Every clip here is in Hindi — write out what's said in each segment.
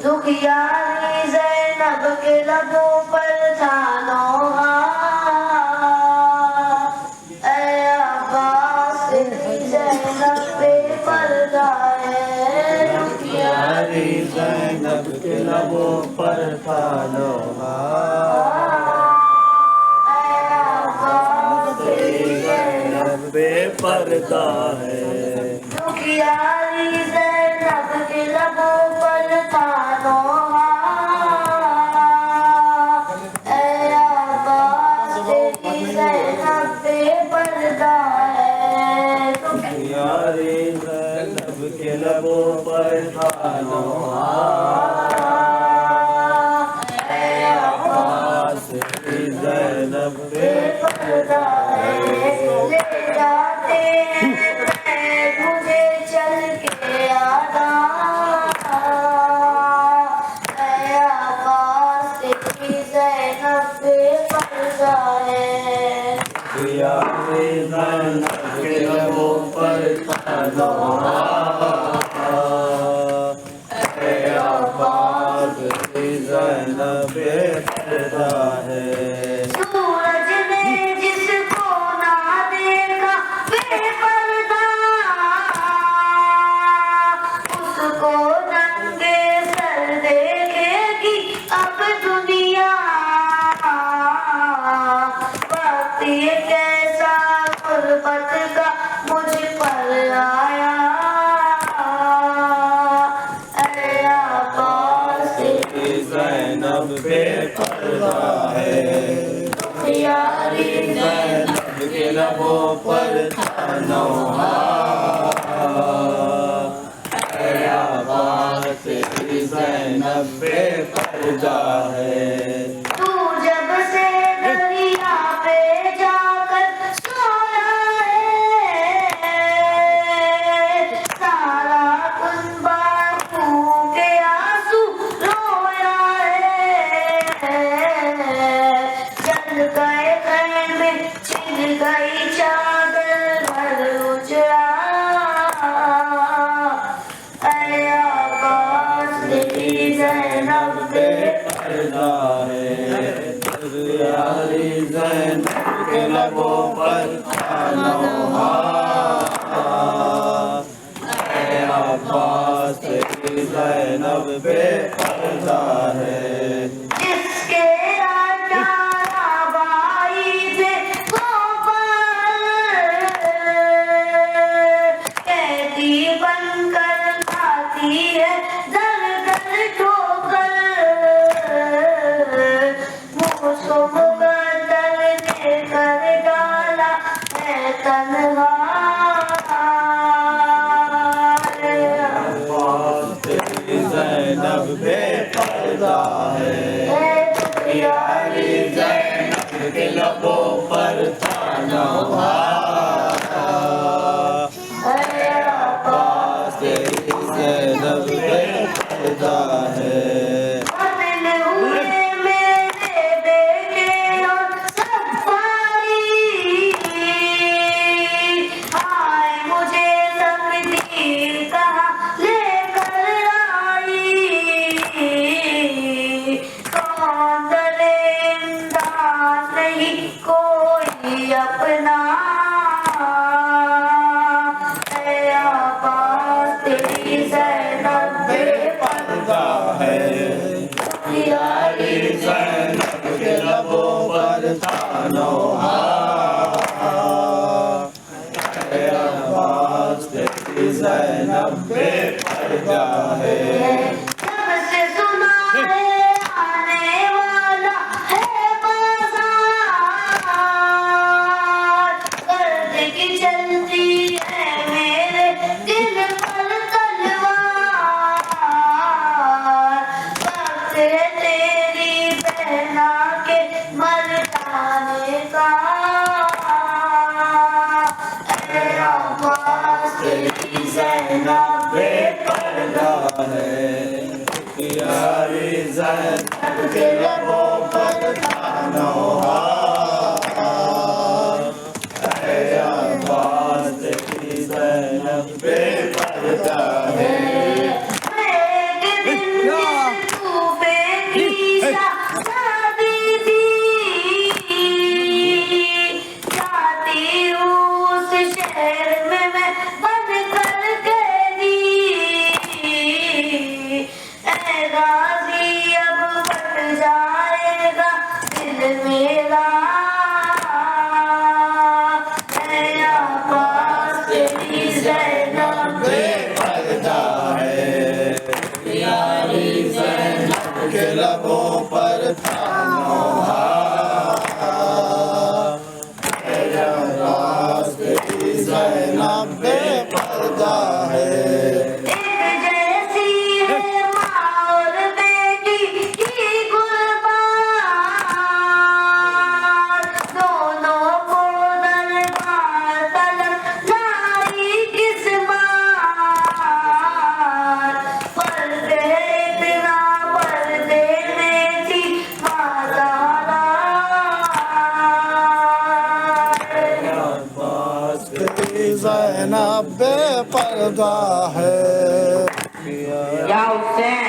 दुखियारी ज़ैनब के लबों पर था नौहा, ऐ अब्बास तेरी ज़ैनब बेपर्दा है। दुखियारी ज़ैनब के लबों पर था नौहा, ऐ अब्बास तेरी ज़ैनब बेपर्दा है। दुखियारी ज़ैनब के लबों पर था नौहा, ऐ अब्बास तेरी ज़ैनब बेपर्दा है। दुखियारी ज़ैनब के लबों पर था नौहा, ऐ अब्बास तेरी ज़ैनब बेपर्दा है। ले जाते हैं मुझे चल के आदा, ऐ अब्बास तेरी ज़ैनब बेपर्दा है। दुखियारी ज़ैनब के लबों पर था नौहा, ऐ अब्बास तेरी ज़ैनब बेपर्दा है। सूरज ने जिसको ना देखा बेपर्दा, उसको नंगे सर देखेगी अब दुनिया। वक्त ये कैसा गुर्बत का मुझ पर आया, ऐ अब्बास तेरी ज़ैनब बेपर्दा है। दुखियारी ज़ैनब के लबों पर था नौहा, ऐ अब्बास तेरी ज़ैनब बेपर्दा है। तू जब से दरिया पे जाकर सोया है, सारा कुनबा के आंसू रोया है। जल गए खैमे छिन गई चादर घर उजड़ा, ऐ अब्बास तेरी ज़ैनब बेपर्दा है। दुखियारी ज़ैनब के लबों पर था नौहा, ऐ अब्बास तेरी ज़ैनब बेपर्दा है। जिसके बाई थे वो कैदी बनकर खाती है दर दर ठोकर। मुझको मुकद्दर ने कर डाला है तन्हा, अब्बास तेरी ज़ैनब बेपर्दा है। दुखियारी ज़ैनब के लबों पर था नौहा, अब्बास तेरी ज़ैनब बेपर्दा है। कत्ल हुए मेरे बेटे और सब भाई, हाय मुझे तकदीर कहाँ लेकर आई। कौन दले इमदाद नहीं कोई अपना, ऐ अब्बास तेरी ज़ैनब बेपर्दा है। दुखियारी ज़ैनब के लबों पर था नौहा, नब्बे पर्दा है। जब से सुना है आने वाला है बाजार, दर्द की चलती है मेरे दिल पर तलवार, वक्त है तेरी पहना के मर जाने का, ऐ आवाज़ तेरी ज़ैनब बेपर्दा है। यारी ज़ैनब के लबों पर था नौहार, ऐ आवाज़ तेरी ज़ैनब बेपर्दा है। मेरा तेरी ज़ैनब बेपर्दा है। यारी ज़ैनब के लबों पर था नौहार, ऐ आवाज़ तेरी ज़ैनब बेपर्दा है। ज़ैनब बेपर्दा है। या हुसैन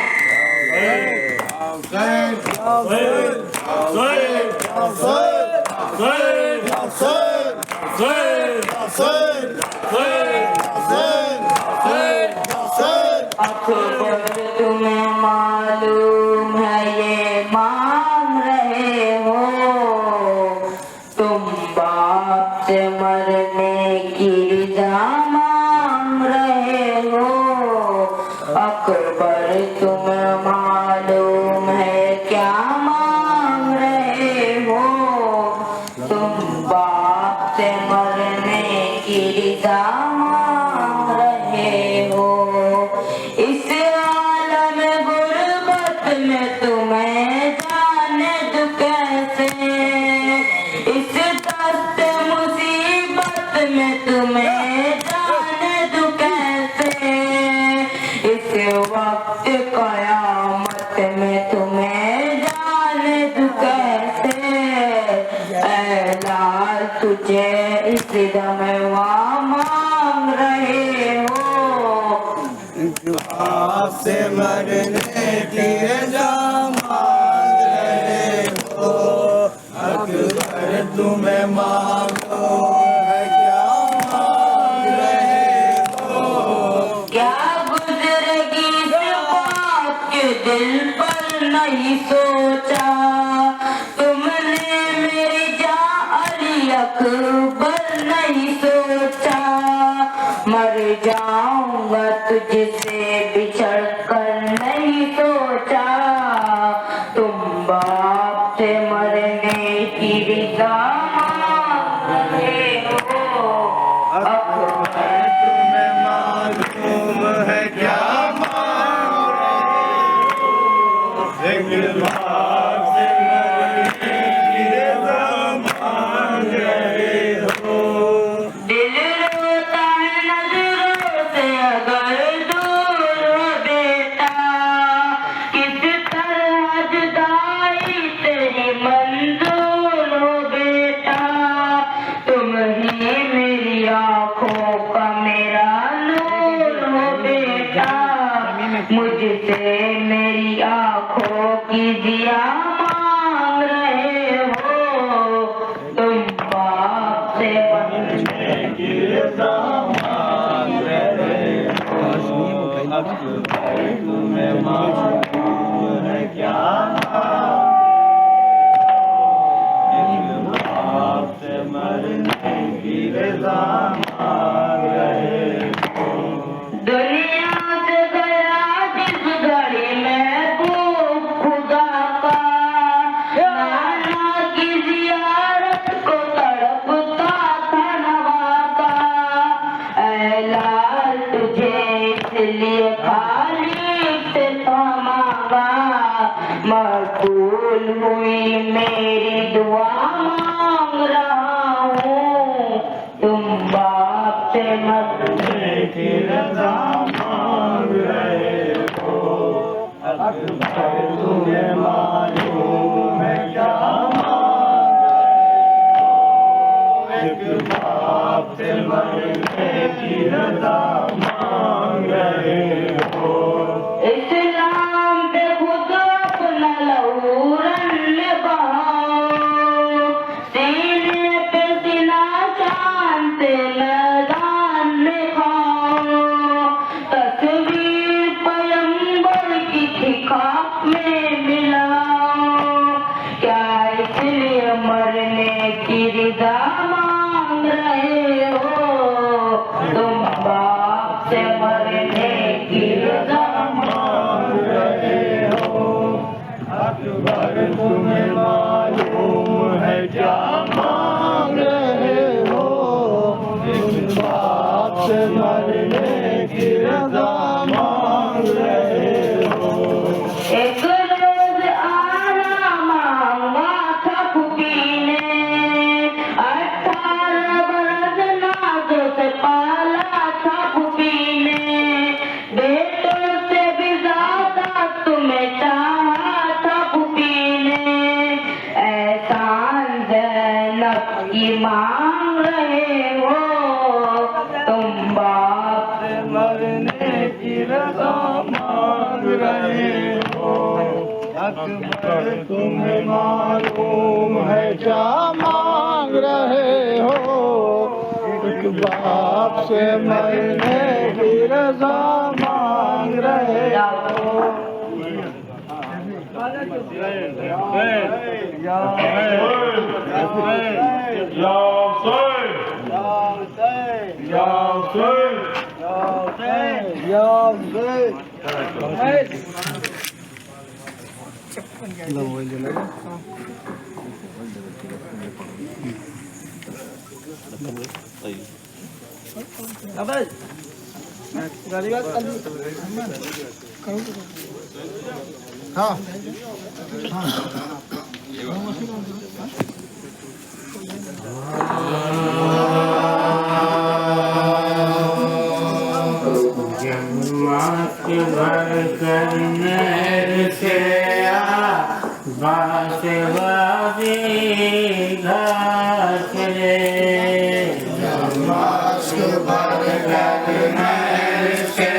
अकबर तुम्हें मालूम है ये मांग रहे हो, तुम बाप से मरने की रिजा मांग रहे हो। अकबर तुम्हें मालूम है क्या मांग रहे हो, तुम बाप से मरने की रिजा मांग रहे हो। इस आलम गुर्बत में तुम्हें जाने दो कैसे, इस दस्त मुसीबत में तुम्हें जाने दो कैसे, इस वक्त कयामत में तुम्हें जाने दो कैसे। ऐ लाल तुझे इस दम वहाँ मांग रहे हो, से मरने की रजा मांग रहे हो। अकबर तुम्हें मांगो है क्या मांग रहे हो। क्या गुजरेगी इस बात के दिल पर नहीं सोचा, तुमने मेरी जान अली अकबर नहीं सोचा। मर जाऊंगा तुझसे बिछड़ कर नहीं सोचा, तुम बाप से मरने की रिजा मांग रहे हो। अकबर तुम्हें मालूम है क्या मांग रहे हो। एक बाप से मरने की रजा मांग रहे हो। दिल रोता है नजरों से अगर दूर हो बेटा, किस तरह जुदाई तेरी मंजूर हो बेटा। तुम ही मेरी आँखों का मेरा नूर हो बेटा, मुझसे मेरी आँखों की जिया कोई मेरी दुआ मांग रहा हूँ, तुम बाप से मरने की रजा मांग रहे हो, अकबर तुम्हें मालूम है क्या मांग रहे हो, एक बाप से मरने की रजा मांग रहे हो। इस्लाम पे खुद अपना लहू रन बहाओ, सीने पे सीना शान से मैदान में खाओ, तस्वीर पैगंबर की थी खाक में मिलाओ, क्या इसलिए मरने की रिदा मांग रहे हो, तुम बाप से मरने की रिदा मांग रहे हो, अकबर तुम्हें मालूम है क्या मांग रहे हो, इस बात से मरने की रजा मांग रहे हो। एक रोज आना मांगा था फूफी ने, 18 बरस नाज़ों से पाला था फूफी ने, बेटों से भी ज्यादा तुम्हें चाहा था फूफी ने, एहसान ज़ैनब की मांग रहे हो, तुम बाप से मरने की रजा मांग रहे हो, अकबर तुम्हें मालूम है क्या मांग रहे हो, एक बाप से मरने की रजा मांग रहे हो। भर करने से बास वादी घास रे, मास्क भर करने से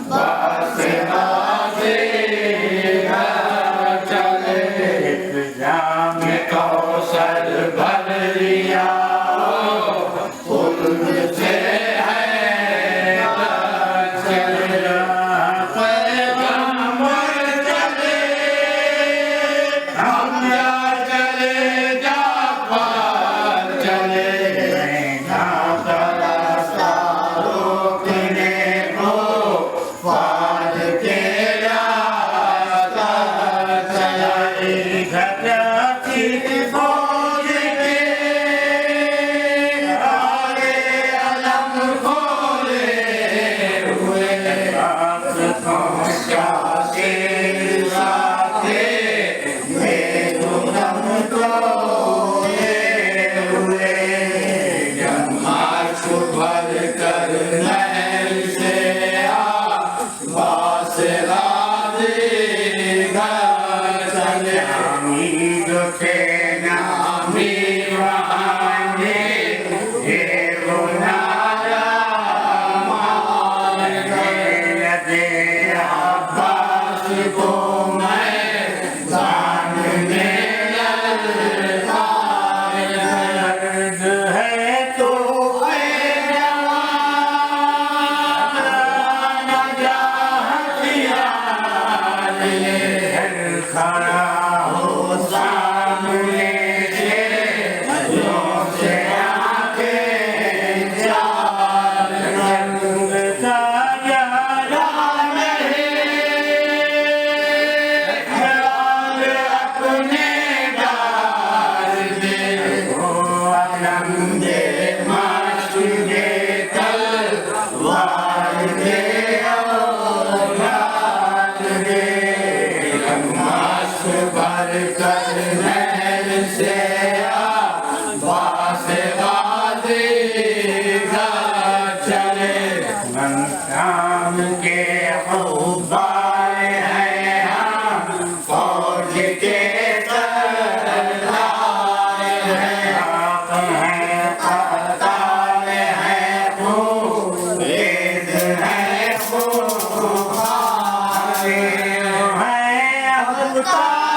बास वादी घास रे, जाम कौशल भर लिया उनसे खड़ा हो सामने से बास गाजी घर चले घनश्याम के हुब्बार हैं हम फौज के सरदार हैं आप हैं कतार हैं खूब हैं खूब हैं अवतार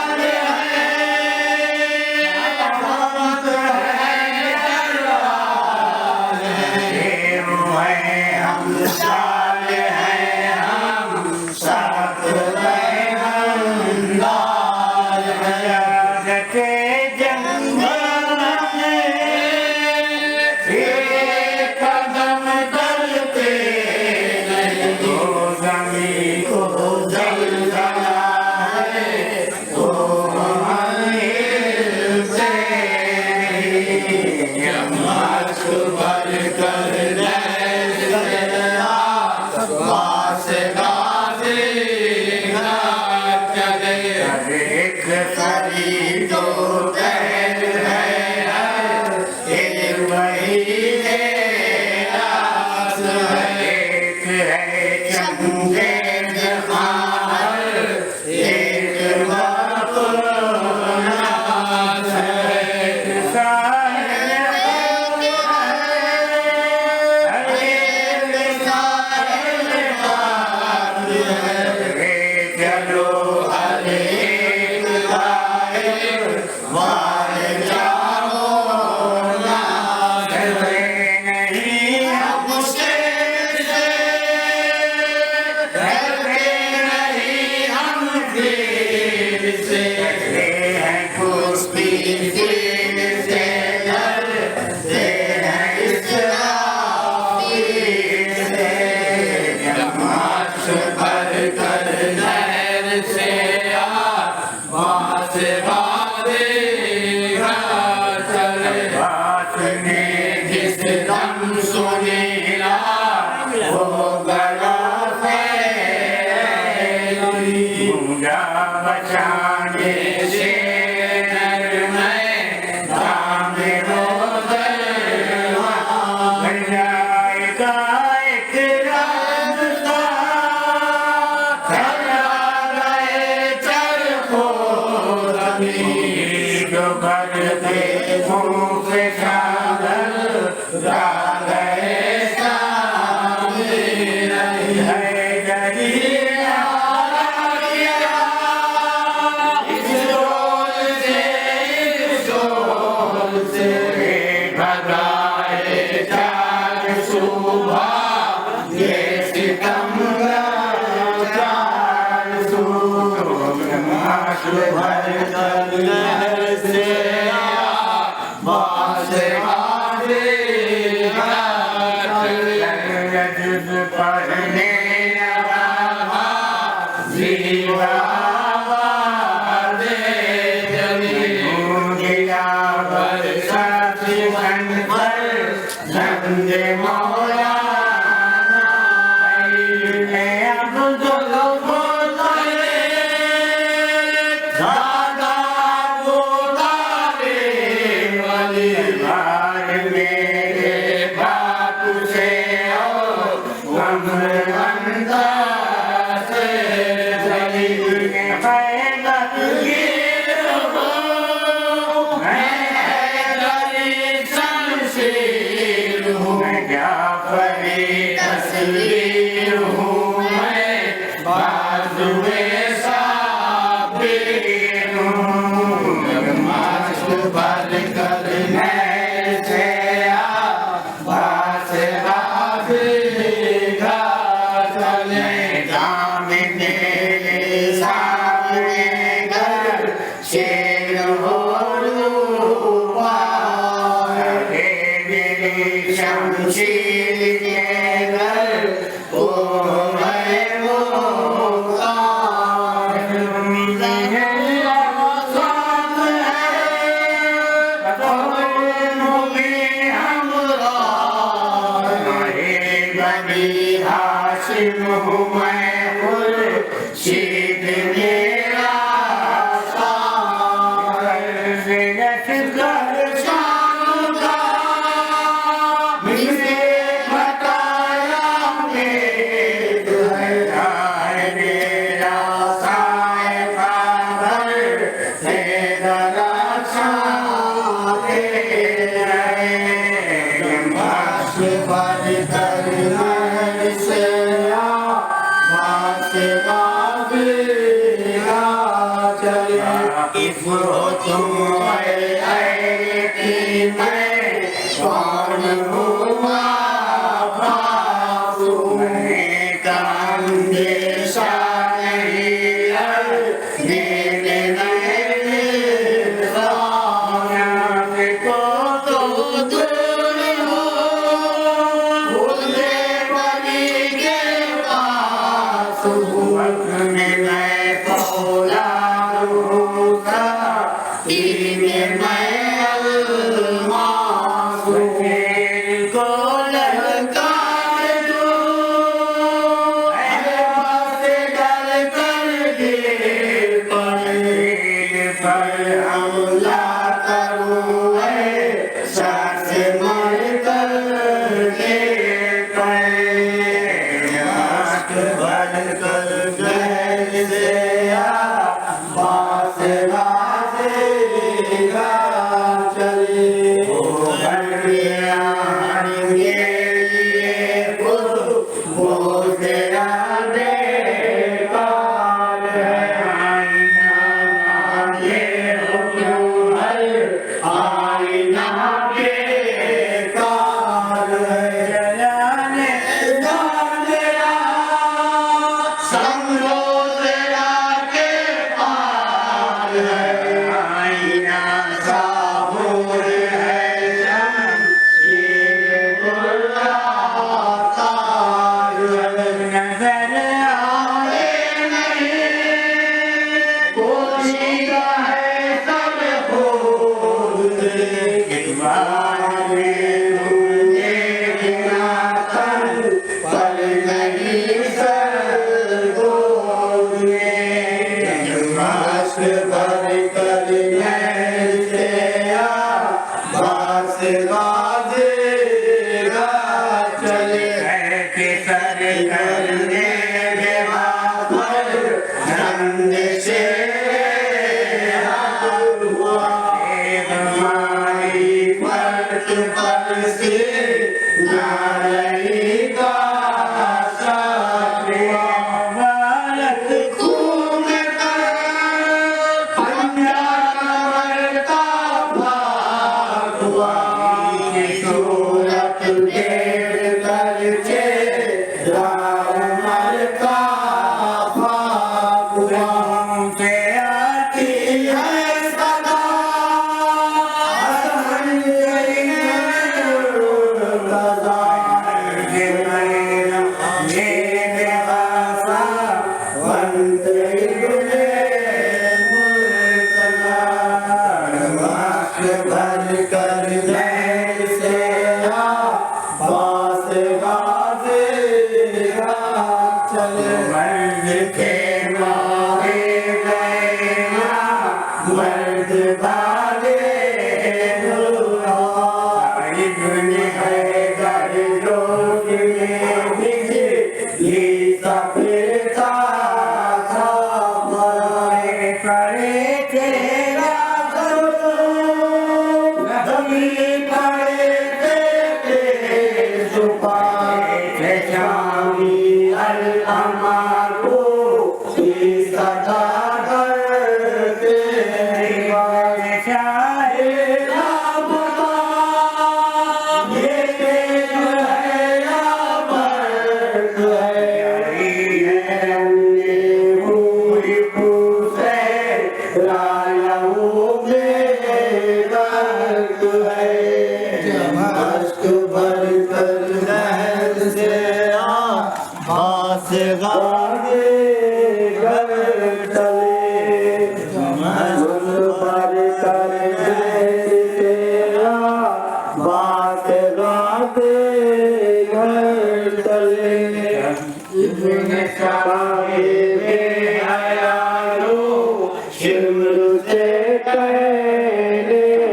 शिमरू से कहने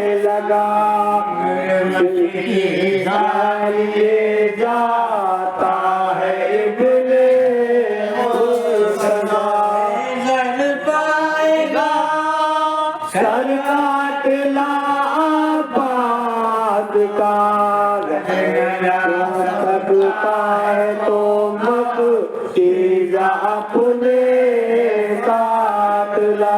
ले जाता है इब्ने मुसना जल पाएगा सर काटला बात का सकता है तो मत चीजा अपने काटला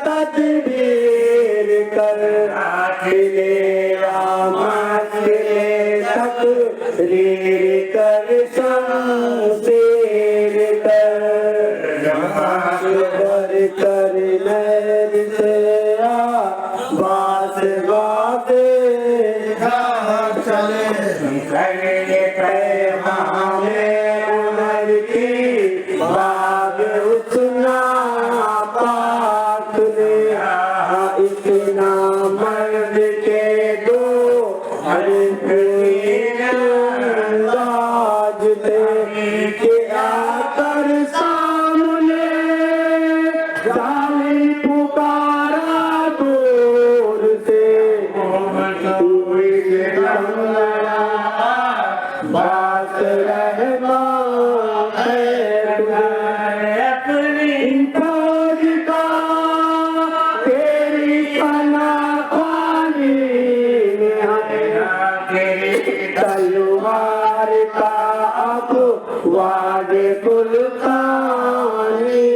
तदबीर कर तकरीर कर शमशेर कर नैर से बास बाते चले पैमाने उमर की बाग उतना पाक ने इतना मर्द के दो अंदाज थे कि आकर सामने जालिम पुकारा दूर से बात रहमा अपनी फौज का तेरी पना खानी तलवार का अब वादे कुल खानी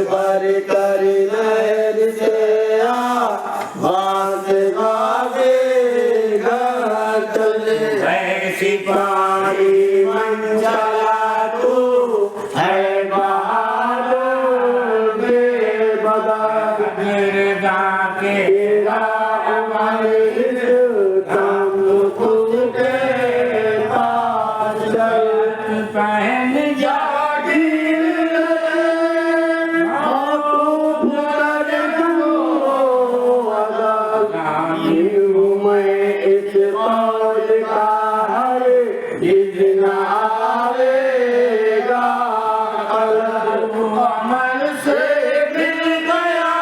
भर कर नहर से बात बाजे चले सिपाही मंचला तू है बहादुर बेबदर तेरा उमर इस दम तुझके पास चल पहन जागीर मैं इस फौज का हर इतना आवेगा अमल से मिल गया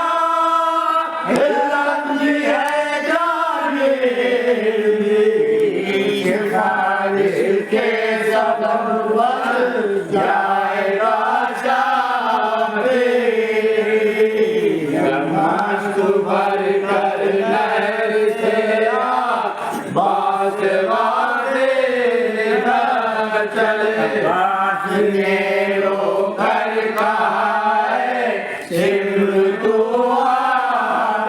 रंजी है जाने के सबब बन जाएगा मस्त भर कर नहर से बात बाते चले ने रोकर कहा है सिमर तू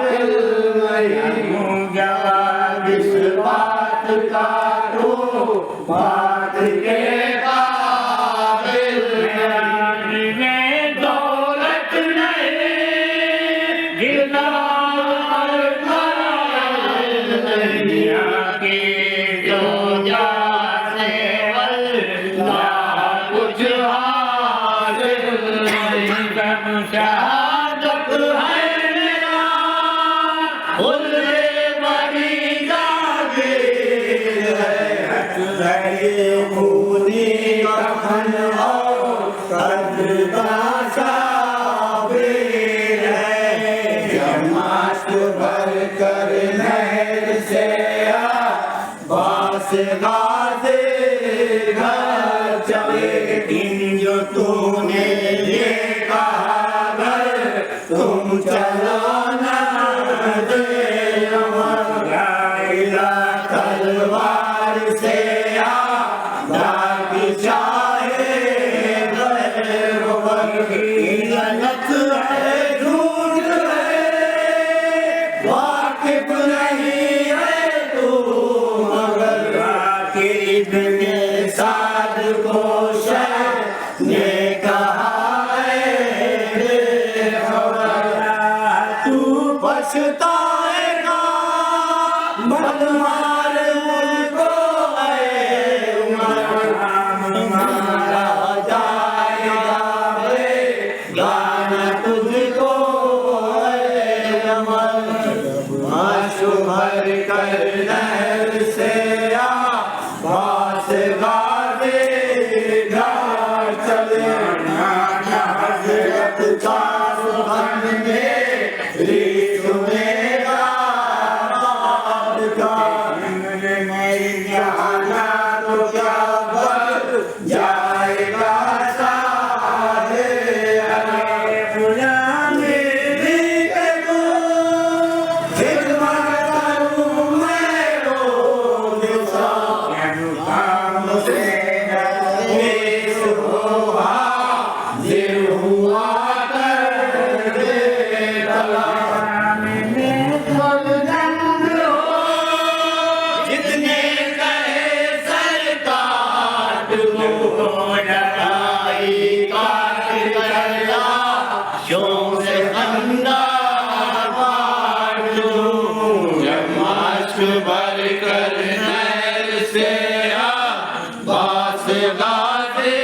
दिल नहीं जवाब इस बात का तू बात के काबिल नहीं दौलत नहीं गिरना शहादत है मेरा बड़ी जागीर है ये खूनी कफन और कद्र का शाबीर है मस्त भर कर नहर से बास गाजे घर चले इन जो तूने ये तुम चलो ना दे तलवार से दाग चाहे गलत है झूठ है वाकिफ नहीं है तू मगर वाकिफ के साथ कोश ने कहा पछताएगा बदमार मुझको मारा जाएगा गाना तुझको आंसू भर कर नहर से बास गाजे लड़ाई काट करला शों से खंदा पार दूं जब मास्क भर कर नहर से बास गाते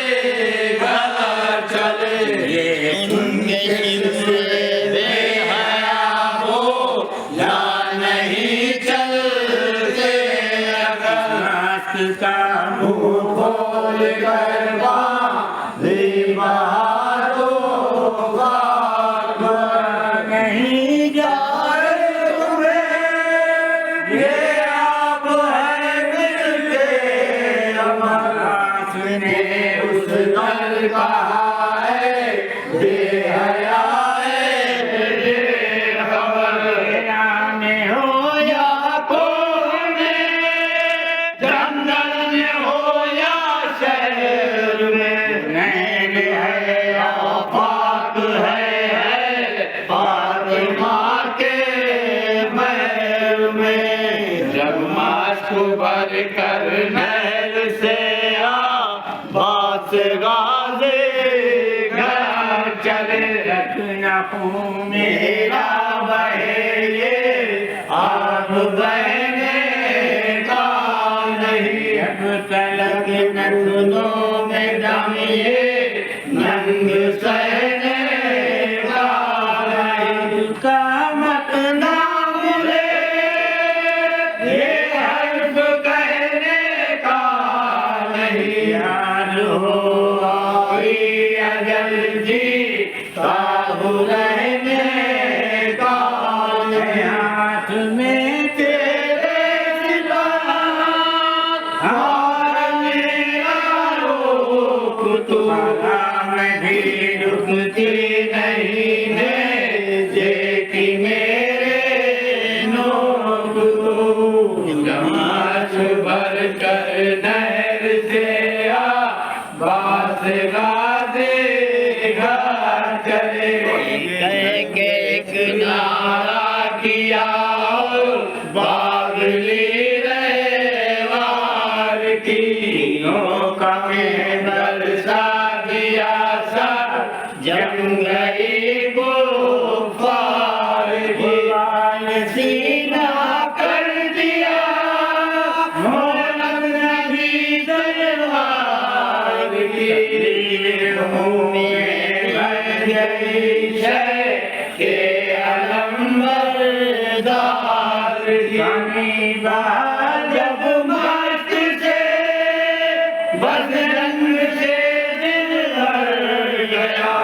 घर चले ये उनके शिवरे बेहया हो या नहीं चलते अगर मास्क का मुंह खोल कर नहीं जाए तुम्हें ये आप है मिलके अमरनाथ ने उस दल कहा है बेहया खबर में हो या कोई में जंगल में हो या शहर में नैन है या पाक है फातिमा के महल में जब मास्क भर कर नहर से बास गाजे घर चले रखना मेरा बहे ये आग बहने का नहीं अब तलक नखनों में दम ये नंग सहने का नहीं का मत ना मिले ये हर्फ कहने का नहीं यार हो आई अजल जी काबू रहने का नहीं हाथ में तेरे सिवा हार मेरा रोक तुम्हारा मैं भी रुकती नहीं है जेठी मेरे नोक जमात भर कर नहर से बास गाजे घर चले कह के एक नारा किया बागली रहे वार की नौका में दरसा दिया सा जम गई गुफार की सीना कर दिया मोहम्मद नबी दरबार की मुँह में बन गई शय के अलम्बरदार की जब मस्त से बस रंग से दिल भर गया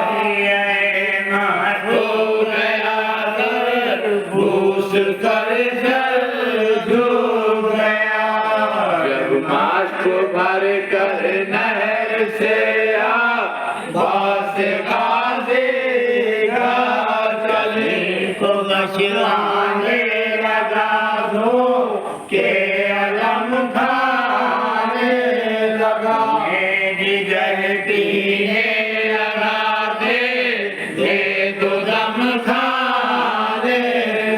हो गया भूस कर डूब गया जब मास्क भर कर नहर से बास गाजे चले को मशवाने लगा दो के अलम खाने लगा जिगर पीने लगा दे दो दम खाने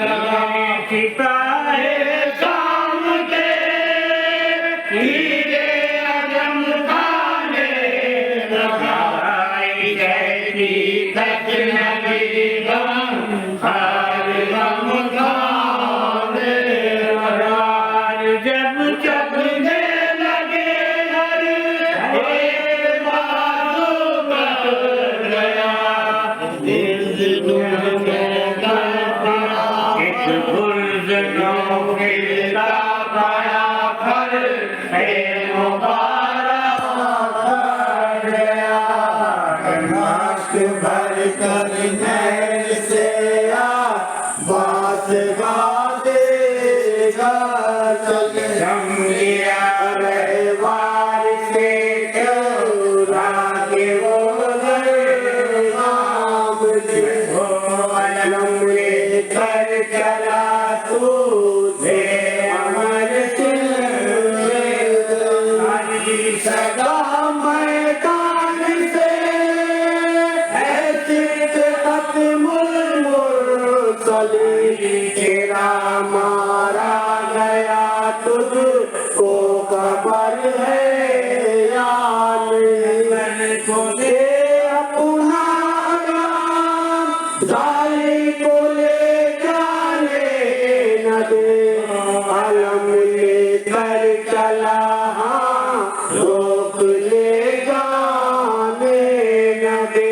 लगा सिपाहे शाम के हीरे अजम खाने लगा जैसी तक नबी गम हर गम खाने लगा जब चकने लगे हर एक बाजू कट गया दिल डूब गया एक गुर्ज नौ गिरता पाया फर मुबारक कर गया मास्क भर कर नहर से बास गाते चले लिया रहे वारिस के के वो कर चला तू दे अमर सदा मैदान से है चित को दे अपना राम, जाली को ले जाने न दे, अलम लेकर चला रोक ले जाने न दे।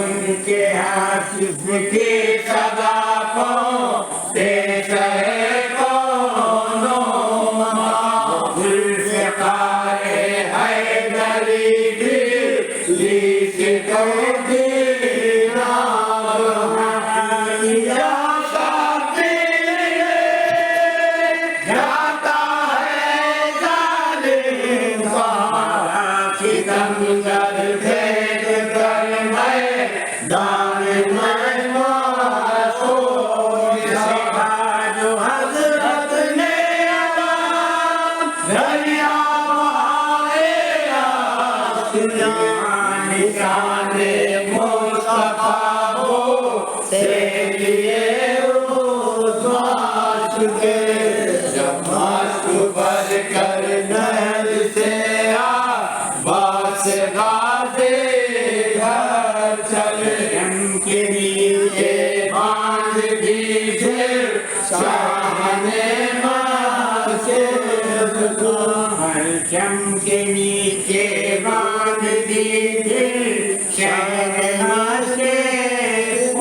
उनके हाथ की सदा को देश है कोनो जुल्फ़िकारे है गरीबी लीस को दीना जाता है जालिम सितम कर भेद कर मैं दान मैं मासूम सिखा जो हज़रत ने दरिया निशान मुस्तफा हो से लिए उस माशूक़े जब माशूक़ भर कर नहर से बास गाज़े घर चले के नीचे बांध दी फिर शाहने मासे परचम के नीचे बांध दी फिर शहर से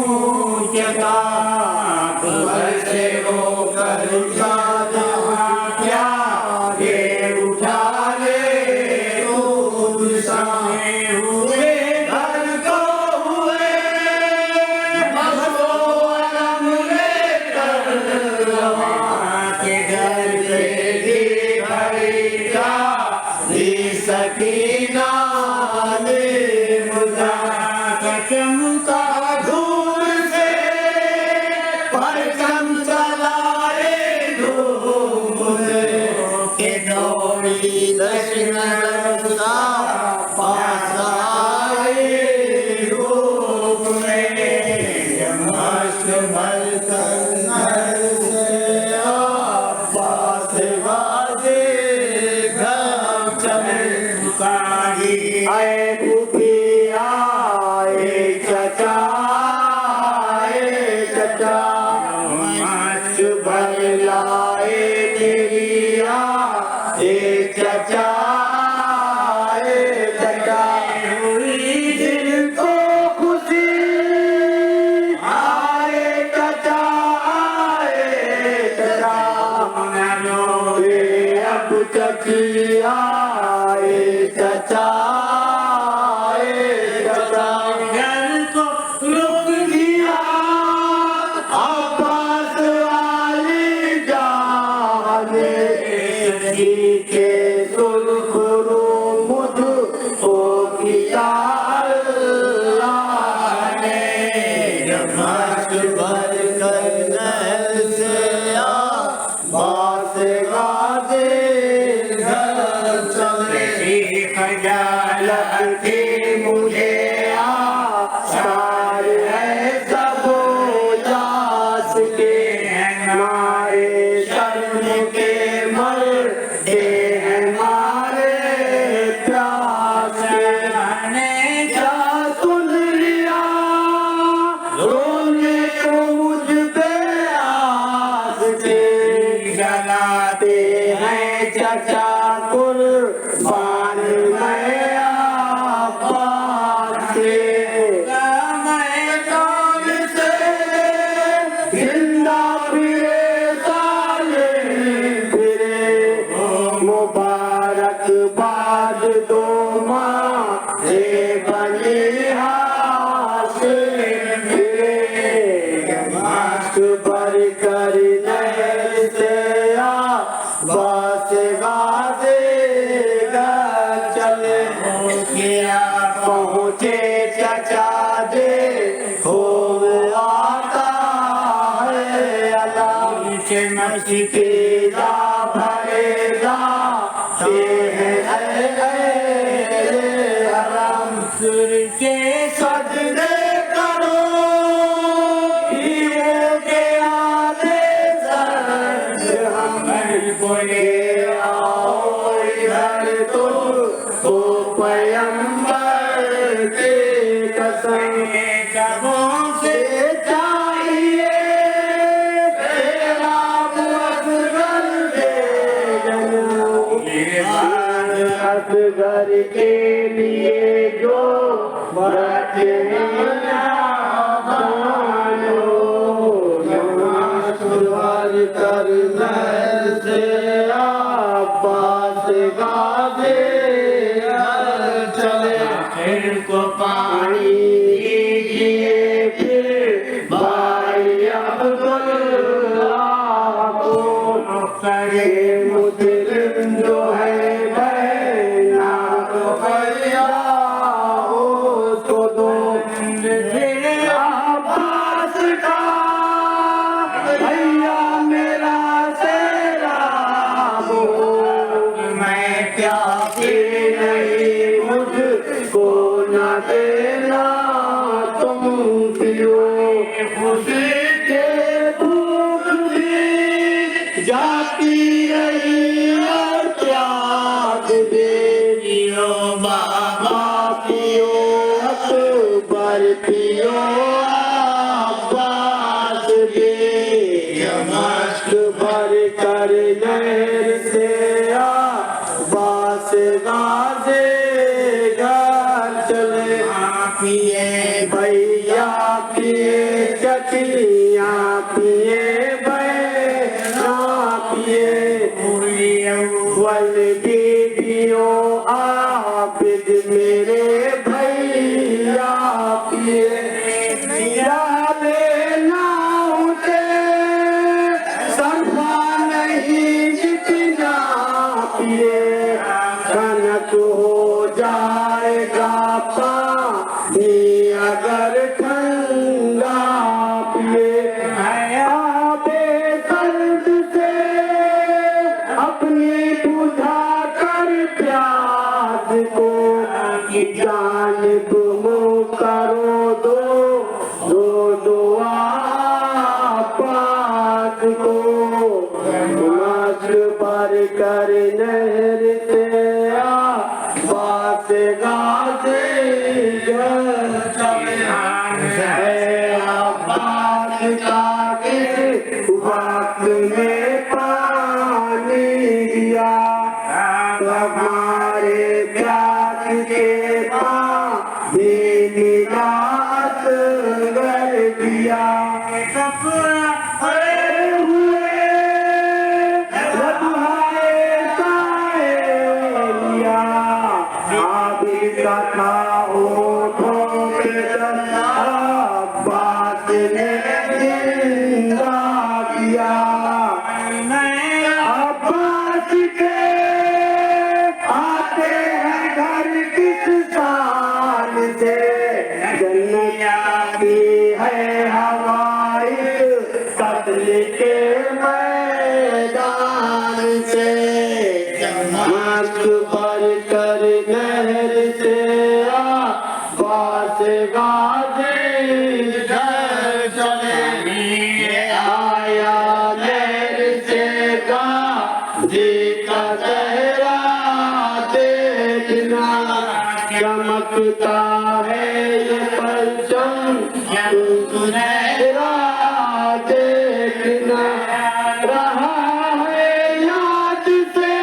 ऊंचता घर से वो कर जाता क्या ये उठा ले दूर साए हुए घर को हुए मसो अलम लेकर के घर पे दी घड़ी का दी सकीना ने मुझा चमका दूर से परचम चलाए धूप के दौड़ी दशरथ का पास आए रूप में मस्त भर कर नहर से पास वादे घर चले बुकारी आए फूफिया आए चचा आए चचा मस्त भर लाए तेरिया ए चचा ए चचा हुई दिल को खुशी आए चचा आए चचा रे अब चचिया ए चचा ए चचा घर को रुक दिया अब्बास वाली जाने के सुरखरू मुझ को किया अल्लाह ने जब मस्त भर कर नहर से बास गाज़े घर चले खजालत की मुझे आसार है सब जास के हमारे शर्म के मरते हैं हमारे प्यास के क्या सुन लिया रोने को मुझ पे आस के जलाते हैं चचा कुर्बान मैं आबाद से मैं कौन से जिंदा फिरे साले फिरे मुबारक बाद दो माँ बनी हासिल फिरे मास्क भर कर नहर से बास गाज़े घर चले पहुँचे चचा दे हो आता है अल्लाह से मस्तीदा भरेगा हराम सुर के सजदे करो कर नहर से अब्बास गाजे घर चले। फिर को पानी दीजिए फिर भाई अब्दुल्ला को, करे मुस्लिम जो है बहना तो भैया हो तो दो। अब्बास का भैया मेरा सेरा हो, मैं क्या ये नहीं मुझको न देना तुम पियो। खुशी के भूख भी जाती रही और त्याग दे पियो बाबा पियो अकबर पियो अब्बास दे। मस्त भर कर नहर से अब्बास गाजे घर चले। पिए भैया पिए चटियाँ पिए बहना पिए। वल बीबियों आबिद मेरे भैया पिए। लेना उठे सरफा नहीं जितना पिए। कनक हो जाएगा पानी अगर ठंडा पिए। आबे सर्द से अपनी बुझा कर प्यास को, जानिब मुँह करो दो दुआ पास को। मस्त पर कर नहर से अब्बास गाजे घर चले। अब्बास का किस वक्त में पानी दिया, हमारे प्यास के पानी निजात कर दिया। हुए तुम्हारे साए लिया, आबिद का था होठों पे दर्द, अब्बास ने जिंदा किया। अब्बास के आते हैं घर किस साल से, जन्नत आती है हवाई कत्ल के मैदान से। मस्त भर कर नहर से अब्बास गाजे घर चले। आया नहर से गाजी का चेहरा देखना, चमकता है ये परचम सुनहरा देखना। रहा है याद से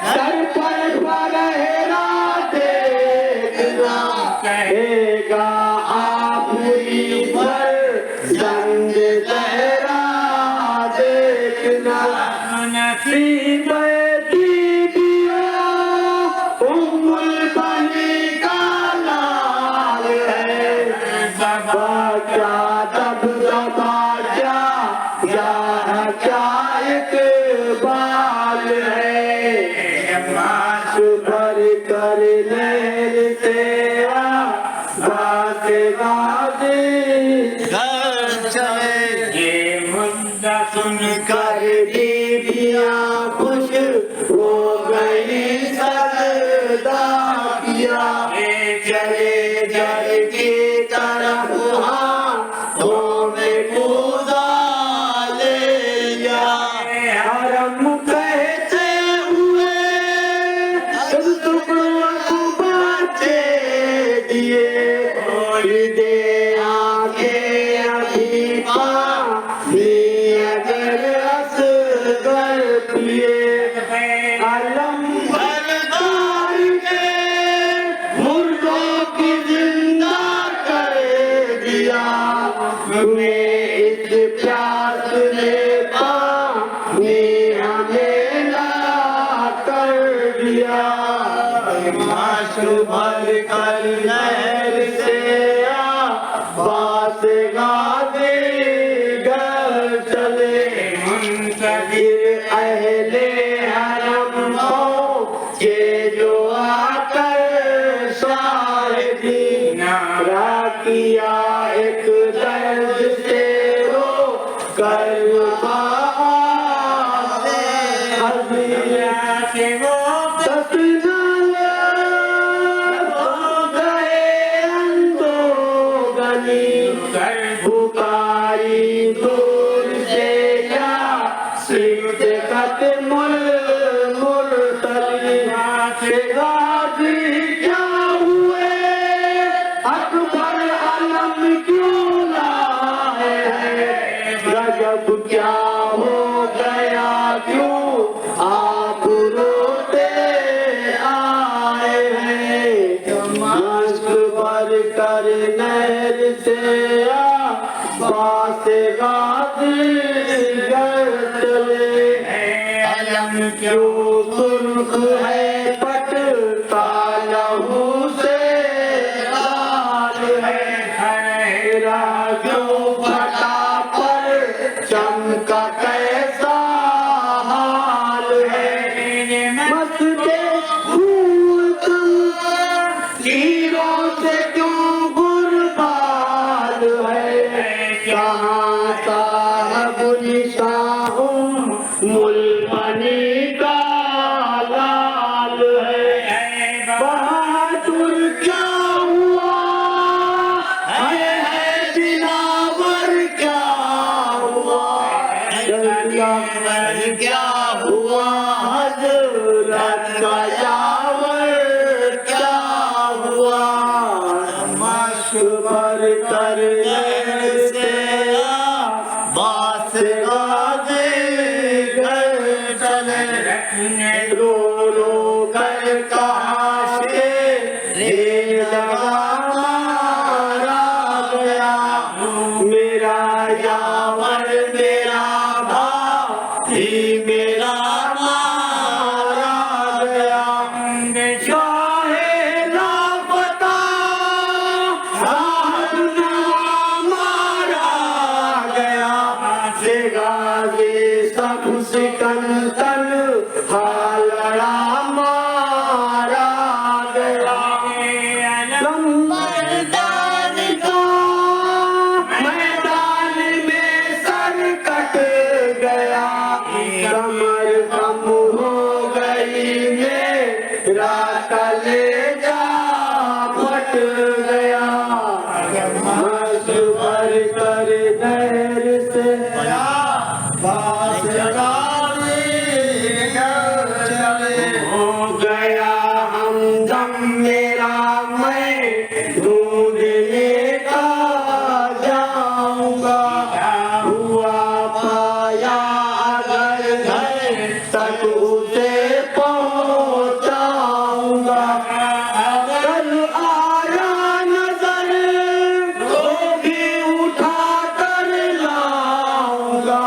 सर पर बरहेरा देखना, कहेगा आखिरी पर जंग लहरा देखना। नसीब उम्मुल बनी का लाल है, बाजा तब बाजा क्या इकबाल है। मास भर कर नहर से अब्बास गाजे घर चले। ये मुद्दा सुन कर बीबियाँ खुश हो गई सजदा किया। चले जल की तरफ हाथों में कूदा ले लिया। हरम कहते हुए बच्चे दिए, दे आगे अभी पानी अगर असगर पिए। अलम बरदार के मुर्दों की जिंदा कर दिया, तुम्हें इस प्यास ने क्या हो गया क्यों आप रोते आए हैं मस्त भर कर नहर से बास गाजी चले अलम क्यों सुर्ख है पट लहू से लाल है क्यों फटा पर चमका कैसा हाल है मस्ते फूल तीरों से क्यों गुरबाल है कहाँ साहब निशाहूं मुल्मनी का लाल है बहादुर क्या हुआ है दिलावर क्या हुआ क्या हुआ हजरत का यावर क्या हुआ मश्क भर कर से बास गाजे घर चले रो रो कर कहा से मारा गया मेरा यावर मेरा भाई मेरा मारा गया चाहे लापता साहब मारा गया से गाजी सब सिकंदर हालड़ा मारा गया मैदान का मैदान में सर कट गया कमर कम हो गई मेरा कलेजा फट गया मस्त भर कर नहर से बास चले हो गया हमदम मेरा मैं ढूंढने का जाऊंगा हुआ पाया अगर घर तक उसे पहुंचाऊंगा अगर आया नजर तो भी उठा कर लाऊंगा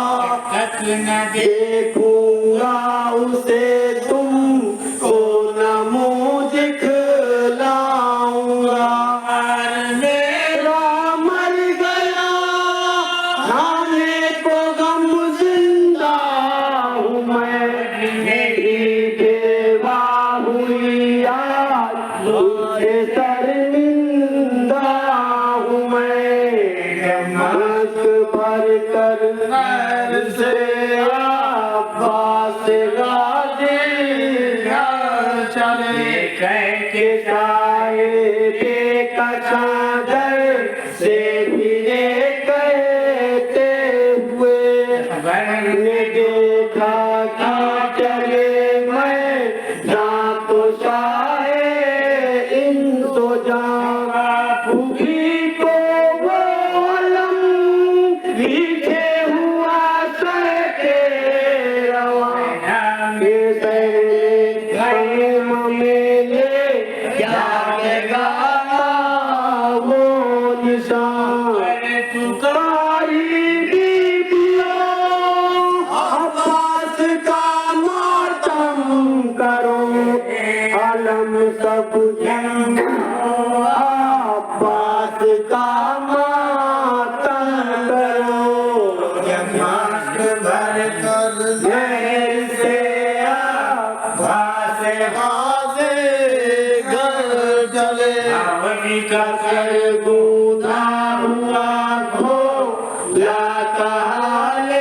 देखूंगा उसे तुमको न मुँह दिखलाऊंगा मेरा मर गया खाने को गम जिंदा हूँ मैं मेरी बेवा हुई आज मुझे शर्मिंदा हूँ मैं मस्त भर कर नहर से अब्बास गाजी चले के चाहे बेकसादर से भी कहते हुए ने देखा कि चले मैं ना तो चाहे इन तो जागा भूखी को वो अलम पीछे हुआ सर के रवा के प्रेम मेले जाएगा वो निशान तुकारी अब्बास का मातम करो अलम सब अब्बास का मातम करो मस्त भर कर नहर से अब्बास गाजे घर चले का सर गूंधा हुआ खो ला कहा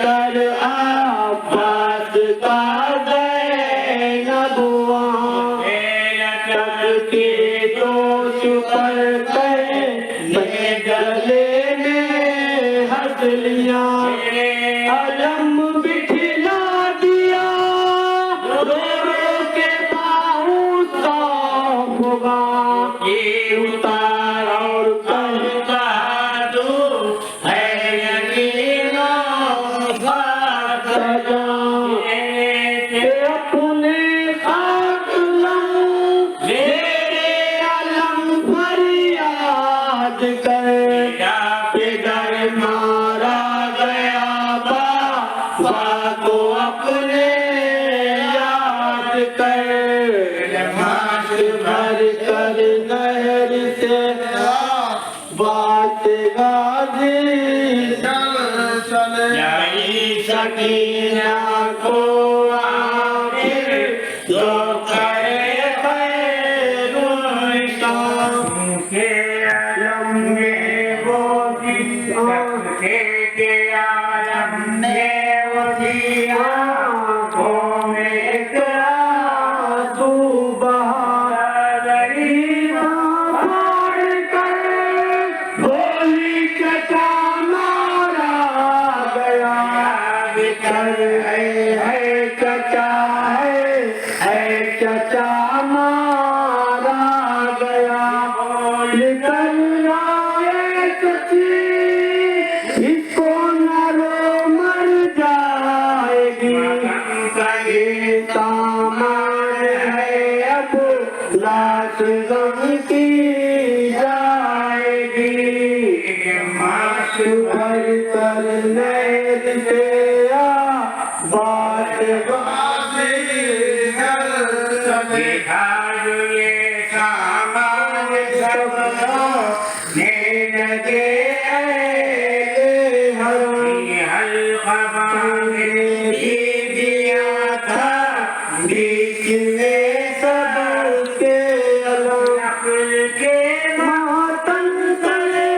कर अब्बास का ज़ैनब वहाँ तकती दोष पर मैं गले में हंस लिया अलम बिठला दिया रो रो के बाहू सौंप ये उतार और कहता दो है यकीनो सजा अपने खाक लूं मेरे अलम फरियाद कर पिघल मारा गया बाबा को अपने याद कर माश भर कर नहर से बात गाजी चले सकीना को आखिर जो करे खैरुल काम के आलम में वो के आलम में वो आँखों में आंसू बहा गरीबा फाड़ कर गोली चचा मारा गया बिखर है चचा है चचा मारा गया निकल आए चची इसको न रो मर जाएगी ये सामान है अब लाश गम की जाएगी माश भर कर नैन से बात ये सामान सब लगे हल्का दिया था बीच में सबके अलग के मातम तले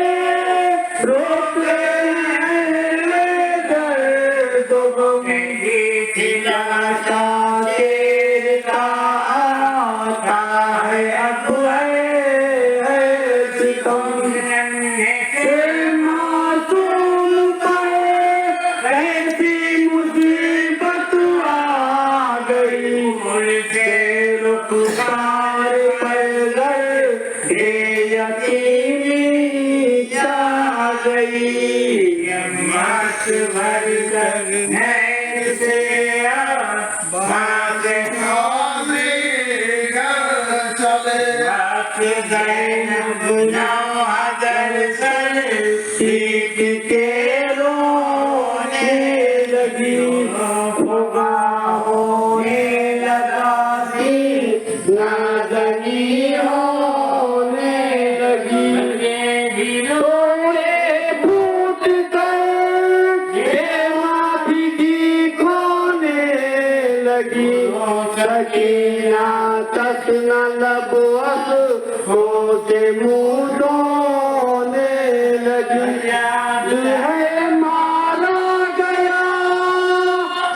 रोते दर्द दिलासा तेरे का आता है अब है सितम मासूम पर ऐसी मुसीबत आ गई से रुखसार पर घर यतीमी जा गई मास भर कर नैन से बात ज़ैनब नवाज़र सर सीख के रोने लगी होगा होने लगा सी नाज़नी होने लगी तोड़े फूट कर देवा भी खोने लगी सकीना तसना लब होते मुँह धोने लगी है मारा गया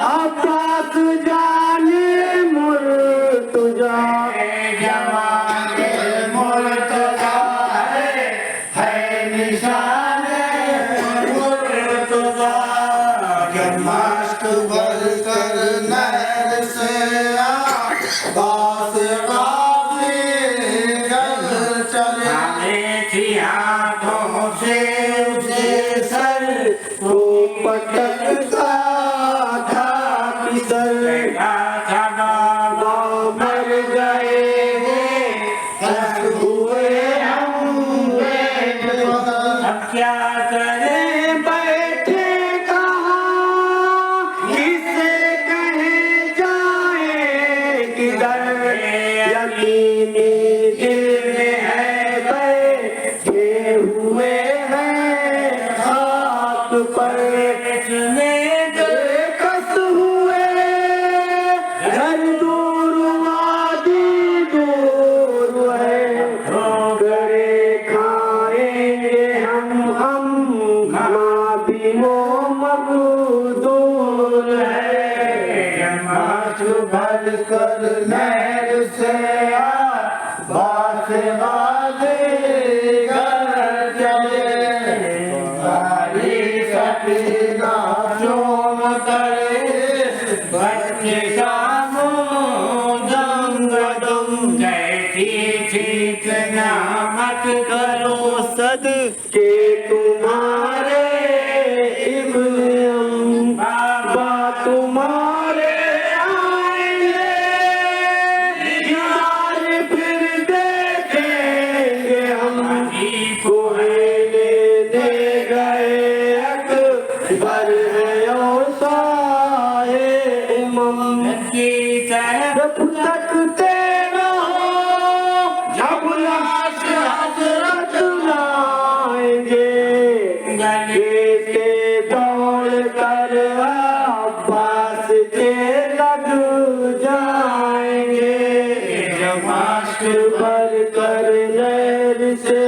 अब्बास जाने मुर्तजा जवाने मुर्तजा है निशान मुर्तजा जब मास्क भर कर नहर से बास हाथों से उसे सर वो पटकता था किसर मर गए हुए हम अब क्या करें बैठे कहाँ भर कर नहर से बास बाजे घर चले सारी सपना चूम करे बच्चे कामो दंग दुम जैसी चेतना मत करो सद के तुम्हारे इब्न बाबा तुम्हारे आएंगे यार फिर देखेंगे हम कोयले दे गए अकबर है और साहे इमाम की तरफ जब तक तेरा हो जब लाश हजरत लाएंगे गले से दौड़ कर अब्बास के लग जाएंगे जमाश भर कर नहर से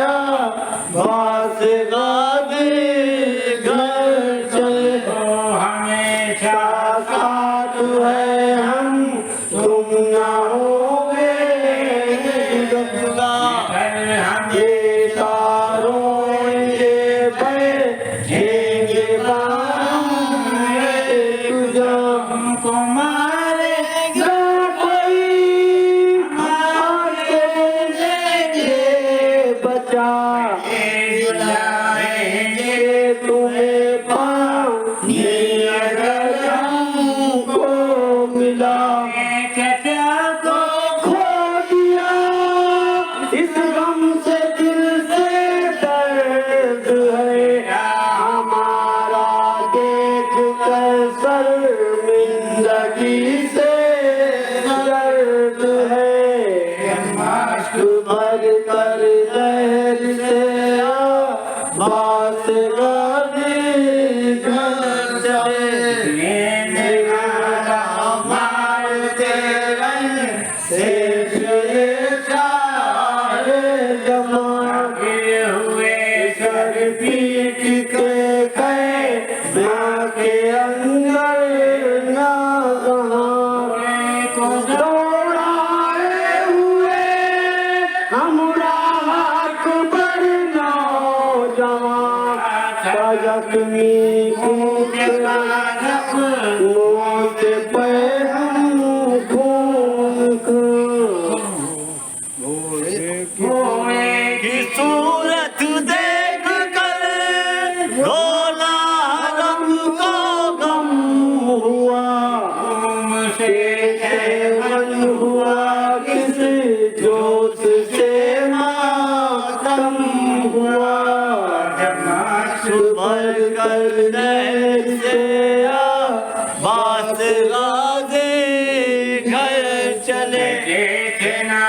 अब्बास गाजी घर चले हमेशा साथ है हम तुम ना होगे हम ये सारों ये बैठेंगे हमको मारेगा कोई आके लेंगे बचा बुलाएंगे ये तुम्हें पानी अगर हमको मिला क्या को खो दिया इस गम से दिल से दर्द है हमारा देख कर शर्मिंदगी से दर्द है मास्क भर कर लहर से बास गाजी घर चले मारते रंग से सारे जमाने हुए सर पीट के गए माँ के अंदर ना को दौड़ाए हुए हमरा हाथ पर नौजवान जख्मी खूब मौत पे हम खून घोड़े की सूरत देख कर रोना गम को गम हुआ तुमसे मन हुआ किस जोश से मातम हुआ भर कर नहर से बास गाजे घर चले देखना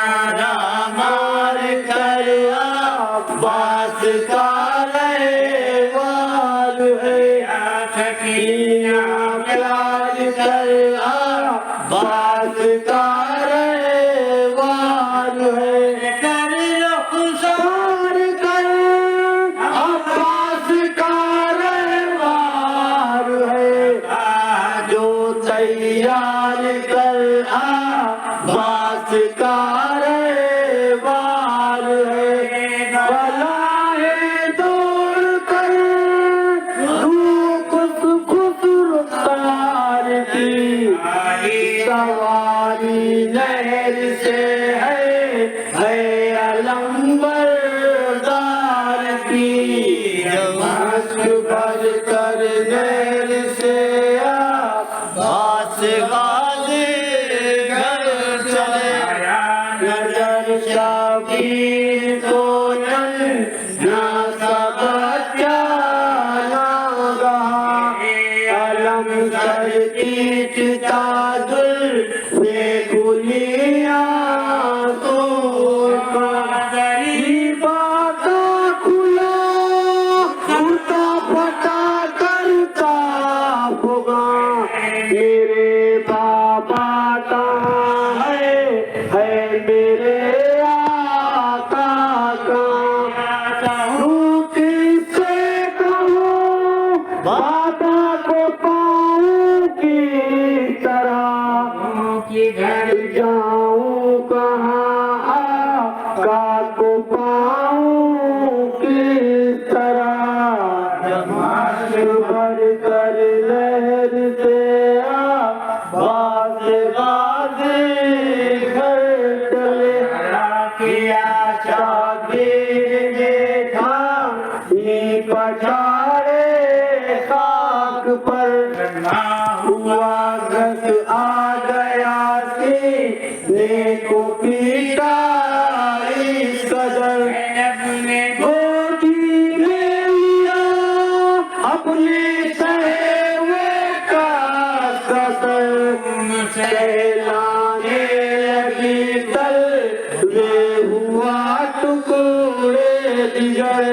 मार कर बास का रहवाल है सकिया प्यार कर बास का रहवाल है कर लो सार कर अब्बास का रहवाल है जो तैयार कर अब्बास का रहवाल है बलाए दौड़ कर खुश खुश रुखसार की सवारी नहर से है अलंबर दार की मस्क भर कर नहर से बास गाजी घर चले नजर शाबीर को ना सब बच्चा ना गहा अलम सर पीटता दुल बेगुलिया तो गरीबा का खुला उल्टा पटा करता होगा मेरे बाबा कहाँ है मेरे आका कहाँ किससे कहूँ बाबा को पाऊँ की तरह के घर जाऊं कहाँ आका को पाऊं किस तरह मार्ग भर कर लहर से बास गाजी घर चले किया शागिर देखा ये पछाड़े खाक पर हुआ घस आ गया सीने को पीटा इस कदर अपने गोदी में लिया अपने सहे हुए का कसर सहलाने लगी तल वे हुआ टुकड़े दिगर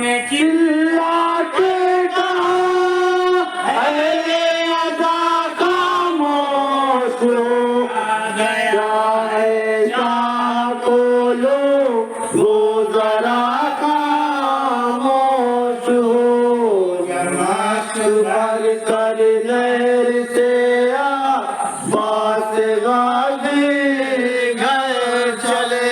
ने चिल्ला के कहा अरे अदा खामोश लो गया है शाह को लो वो जरा खामोश हो नमाज भर कर लहर से बास गाजी घर चले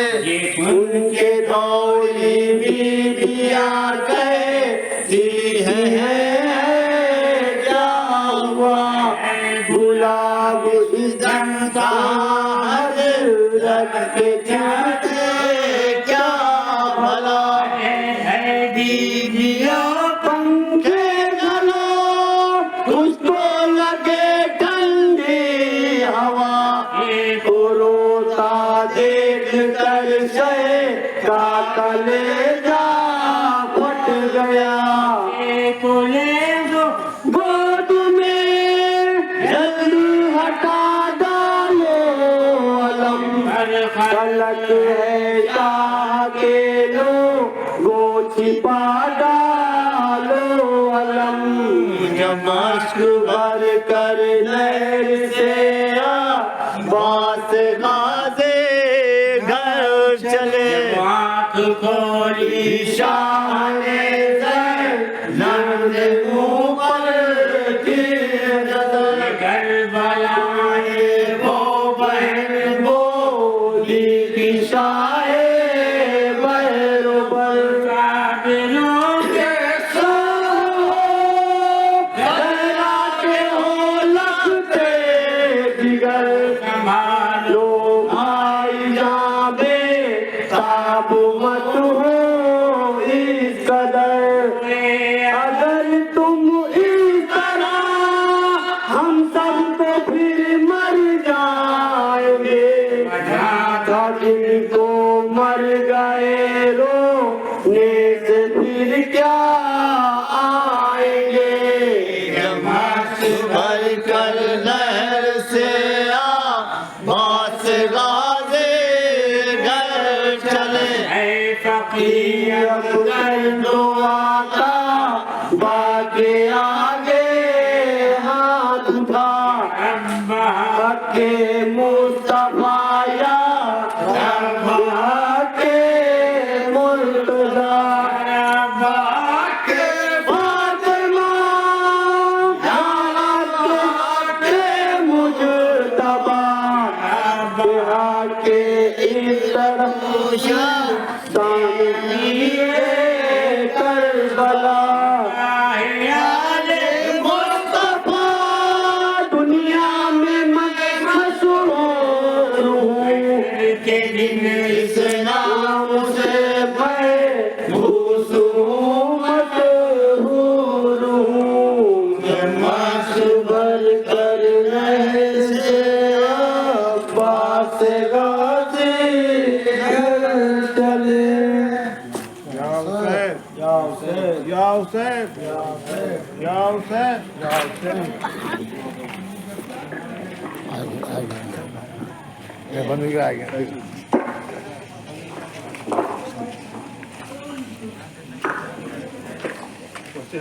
उनके दौड़ी बीबिया कहती है क्या हुआ गुलाब इज़्ज़त का हज़रत के चाहते क्या भला है बीबिया पंखे चलो उसको लगे ठंडी हवा को रोता देख कर से का कलेजा फट गया गोद में जल्दी हटा डालो अलम गलत है चाह के लो गो छिपा डालो अलम नमस्क भर कर लहर से बास गाजे घर चले आँख खोली शाह ने नर्द मुँह पर गिर नजर घर बलाए वो बहन बोली की शाहे बहरोबर काबिलों के सो गहरा के हो लगते जिगर संभालो लो भाई जाबे ताब मत हो इस कदर अगर तुम इस तरह हम सब तो फिर मर जाएंगे जिनको मर गए रोने से फिर क्या आएंगे नमाज भर कर लहर से बास गाजे घर चले है फकीर कर दो आता बाके आगे हाथ उठा अब्बा के मुस्तफाया के मुर्तजा के फातिमा के मुजतबा के इस तरह सामने करबला मुस्तफा दुनिया में मशहूर हूँ के दिन इस नाम से मैं मशहूर हूँ नमाज भर कर रहे से अब्बास गाजी घर चले बंद हो गया आ गया बच्चे